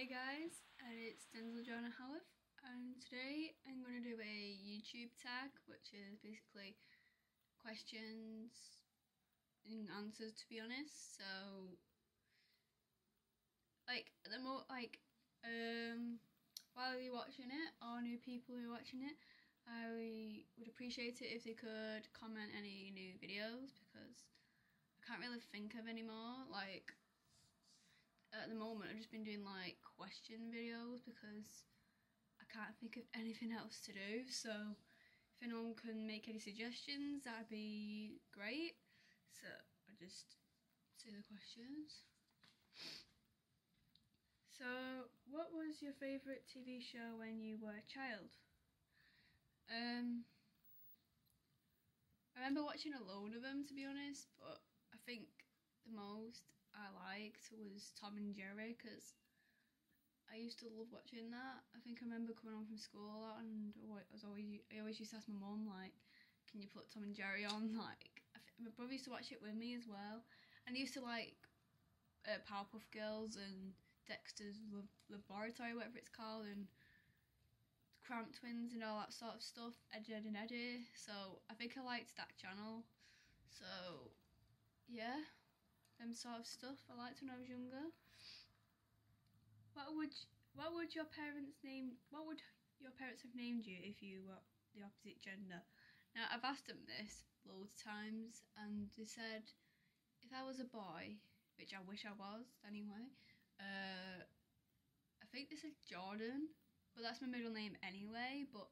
Hey guys, and it's Denzel Jonah Howarth, and today I'm going to do a YouTube tag, which is basically questions and answers, to be honest. So, while you're watching it, or new people who are watching it, I would appreciate it if they could comment any new videos, because I can't really think of any more. Like, at the moment I've just been doing like question videos because I can't think of anything else to do, so if anyone can make any suggestions that'd be great. So I just say the questions. So what was your favourite TV show when you were a child? I remember watching a load of them, to be honest, but I think the most I liked was Tom and Jerry, because I used to love watching that. I think I remember coming home from school and I always used to ask my mum, like, can you put Tom and Jerry on? Like, my brother used to watch it with me as well, and he used to like Powerpuff Girls and Dexter's Laboratory, whatever it's called, and Cramp Twins and all that sort of stuff, Eddie, Ed and Eddie. So I think I liked that channel. So yeah, them sort of stuff I liked when I was younger. What would your parents have named you if you were the opposite gender? Now I've asked them this loads of times, and they said if I was a boy, which I wish I was anyway, I think they said Jordan, but that's my middle name anyway. But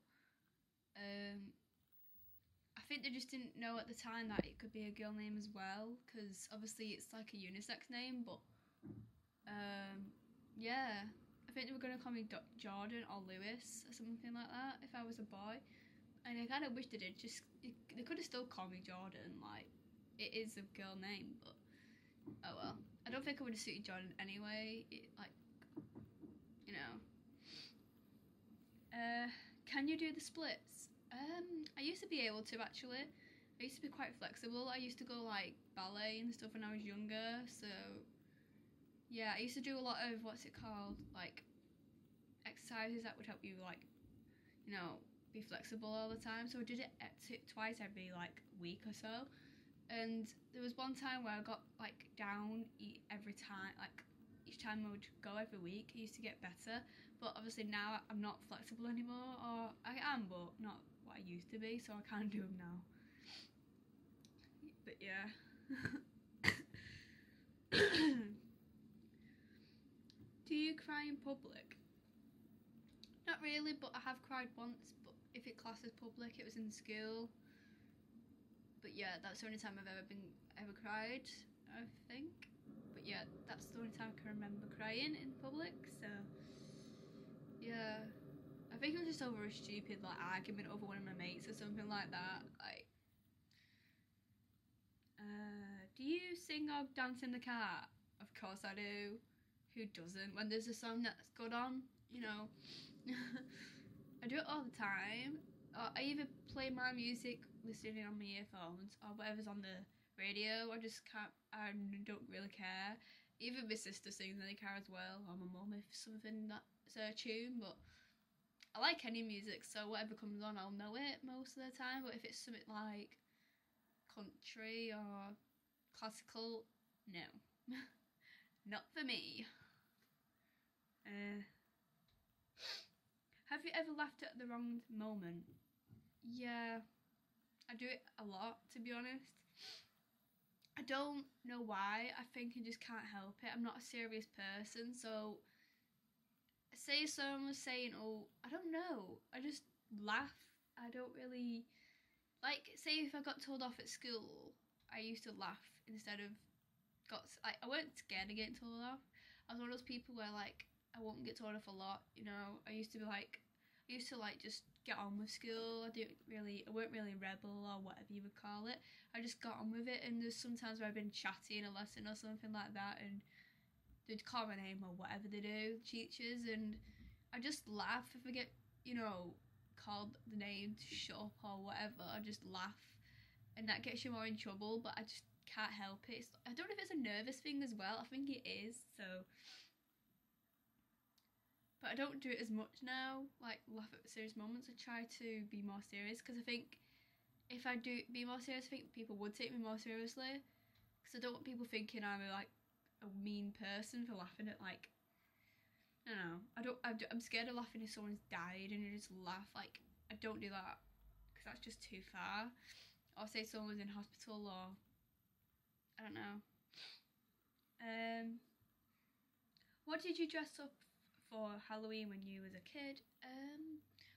I think they just didn't know at the time that it could be a girl name as well, because obviously it's like a unisex name. But yeah, I think they were going to call me Jordan or Lewis or something like that if I was a boy. And I kind of wish they did. They could have still called me Jordan, like, it is a girl name, but oh well. I don't think I would have suited Jordan anyway, you know. Can you do the splits? I used to be able to, actually. I used to be quite flexible. I used to go like ballet and stuff when I was younger, so yeah, I used to do a lot of, what's it called, like exercises that would help you, like, you know, be flexible all the time. So I did it twice every like week or so, and there was one time where I got like down every time, like each time I would go every week. I used to get better, but obviously now I'm not flexible anymore, or I am, but not what I used to be, so I can't do them now. But yeah. Do you cry in public? Not really, but I have cried once, but if it classes public, it was in school. But yeah, that's the only time I've ever cried, I think. But yeah, that's the only time I can remember crying in public, so yeah. I think it was just over a stupid like argument over one of my mates or something like that. Like, do you sing or dance in the car? Of course I do. Who doesn't? When there's a song that's good on, you know. I do it all the time. I either play my music listening on my earphones or whatever's on the radio. I don't really care. Even my sister sings in the car as well, or my mum if something that's a tune. But I like any music, so whatever comes on I'll know it most of the time. But if it's something like country or classical, no. Not for me. Have you ever laughed at the wrong moment? Yeah, I do it a lot, to be honest. I don't know why. I think I just can't help it. I'm not a serious person, so say someone was saying, oh, I don't know, I just laugh. I don't really, like, say if I got told off at school, I used to laugh instead of I weren't scared of getting told off. I was one of those people where, like, I won't get told off a lot, you know. I used to just get on with school. I weren't really a rebel or whatever you would call it. I just got on with it, and there's sometimes where I've been chatty in a lesson or something like that, and they'd call my name or whatever they do, teachers, and I just laugh if I get, you know, called the name to shut up or whatever. I just laugh, and that gets you more in trouble, but I just can't help it. I don't know if it's a nervous thing as well. I think it is. So but I don't do it as much now, like laugh at serious moments. I try to be more serious, because I think if I do be more serious, I think people would take me more seriously, because I don't want people thinking I'm a mean person for laughing at, like, I don't know, I'm scared of laughing if someone's died and you just laugh. Like, I don't do that, because that's just too far. Or say someone was in hospital, or I don't know. What did you dress up for Halloween when you was a kid?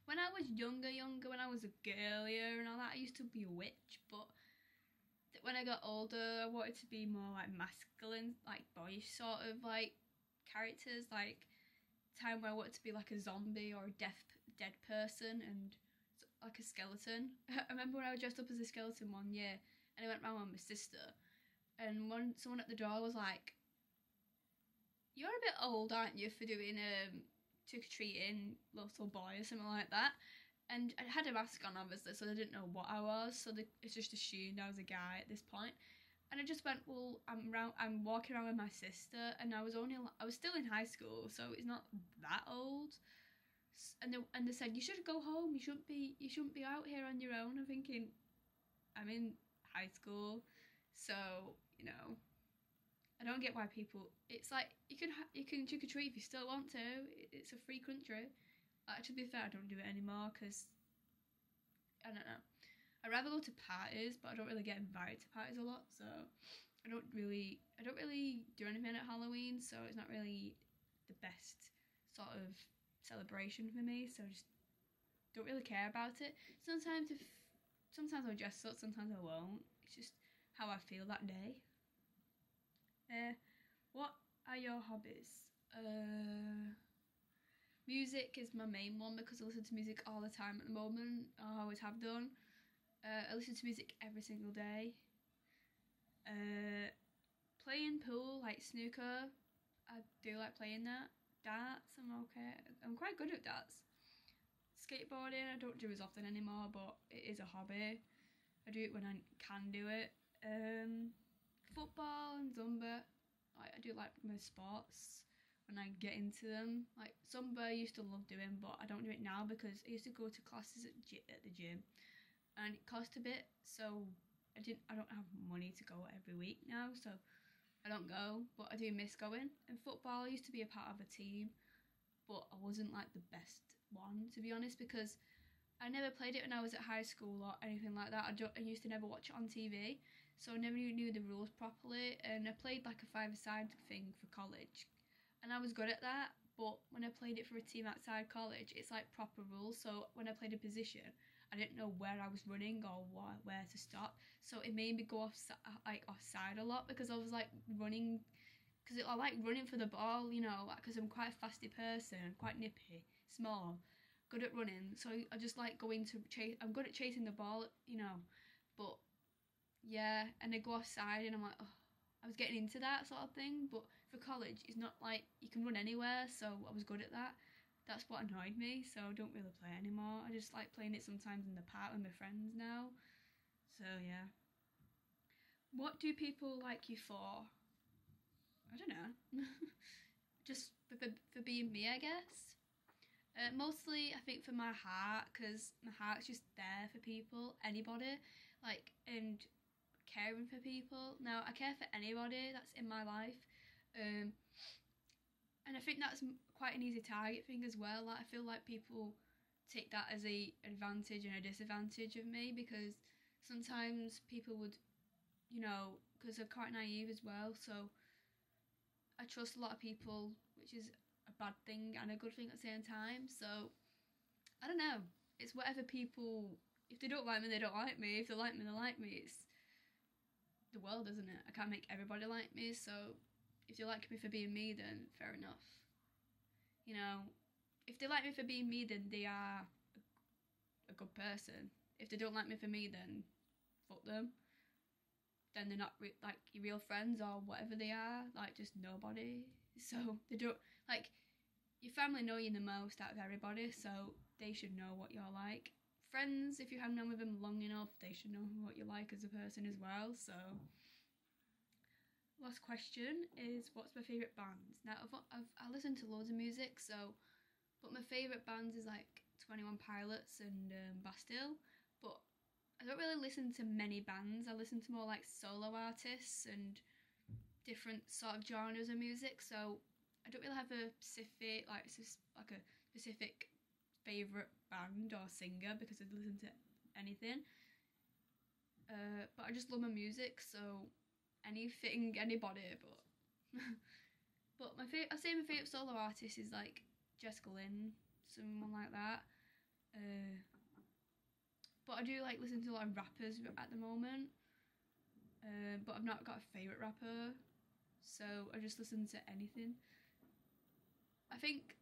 When I was younger, when I was a girlier and all that, I used to be a witch. But when I got older, I wanted to be more like masculine, like boyish sort of like characters. Like time where I wanted to be like a zombie or a dead person and like a skeleton. I remember when I was dressed up as a skeleton one year, and I went round with my sister, and someone at the door was like, "You're a bit old, aren't you, for doing trick-or-treating little boy," or something like that. And I had a mask on, obviously, so they didn't know what I was, so it's just assumed I was a guy at this point. And I just went, well, I'm walking around with my sister, and I was still in high school, so it's not that old. And they said, you should go home, you shouldn't be out here on your own. I'm thinking, I'm in high school, so, you know, I don't get why people, it's like, you can trick-or-treat if you still want to. It's a free country. To be fair, I don't do it anymore, because, I don't know, I'd rather go to parties, but I don't really get invited to parties a lot, so I don't really do anything at Halloween, so it's not really the best sort of celebration for me, so I just don't really care about it. Sometimes I'll dress up, sometimes I won't. It's just how I feel that day. What are your hobbies? Music is my main one, because I listen to music all the time at the moment. I always have done. I listen to music every single day. Playing pool, like snooker, I do like playing that. Darts, I'm okay. I'm quite good at darts. Skateboarding, I don't do as often anymore, but it is a hobby. I do it when I can do it. Football and Zumba, I do like my sports when I get into them. Like Zumba I used to love doing, but I don't do it now, because I used to go to classes at the gym, and it cost a bit, so I don't have money to go every week now, so I don't go, but I do miss going. And football, I used to be a part of a team, but I wasn't like the best one, to be honest, because I never played it when I was at high school or anything like that. I used to never watch it on TV, so I never knew the rules properly, and I played like a five-a-side thing for college, and I was good at that, but when I played it for a team outside college, it's like proper rules, so when I played a position, I didn't know where I was running or where to stop, so it made me go offside a lot, because I was like running, because I like running for the ball, you know, because I'm quite a fasty person, quite nippy, small, good at running, so I just like going to chase. I'm good at chasing the ball, you know, but yeah, and I go offside, and I'm like, oh, I was getting into that sort of thing, but for college, it's not like you can run anywhere, so I was good at that. That's what annoyed me, so I don't really play anymore. I just like playing it sometimes in the park with my friends now. So yeah. What do people like you for? I don't know. Just for being me, I guess. Mostly, I think for my heart, because my heart's just there for people, anybody, like, and caring for people. Now, I care for anybody that's in my life. And I think that's quite an easy target thing as well. Like, I feel like people take that as a advantage and a disadvantage of me, because sometimes people would, you know, because they're quite naive as well, so I trust a lot of people, which is a bad thing and a good thing at the same time. So I don't know, it's whatever people, if they don't like me, they don't like me. If they like me, they like me. It's the world, isn't it? I can't make everybody like me, so if they like me for being me, then fair enough. You know, if they like me for being me, then they are a good person. If they don't like me for me, then fuck them. Then they're not like your real friends or whatever they are, like just nobody. So they don't, like, your family know you the most out of everybody, so they should know what you're like. Friends, if you hang on with them long enough, they should know what you're like as a person as well. So last question is, what's my favourite bands? Now, I listen to loads of music, so But my favourite bands is like 21 Pilots and Bastille. But I don't really listen to many bands. I listen to more like solo artists and different sort of genres of music. So I don't really have a specific favourite band or singer because I listen to anything. But I just love my music, so anything, anybody. But but I'd say my favourite solo artist is like Jessica Lynn, someone like that. But I do like listen to a lot of rappers at the moment. But I've not got a favourite rapper, so I just listen to anything. I think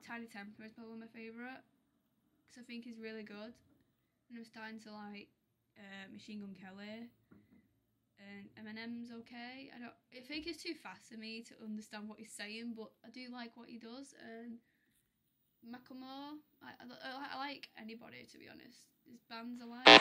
Tiny Temper is probably my favourite because I think he's really good, and I'm starting to like Machine Gun Kelly, and Eminem's okay. I think it's too fast for me to understand what he's saying, but I do like what he does. And Macklemore, I like anybody, to be honest. There's bands I like.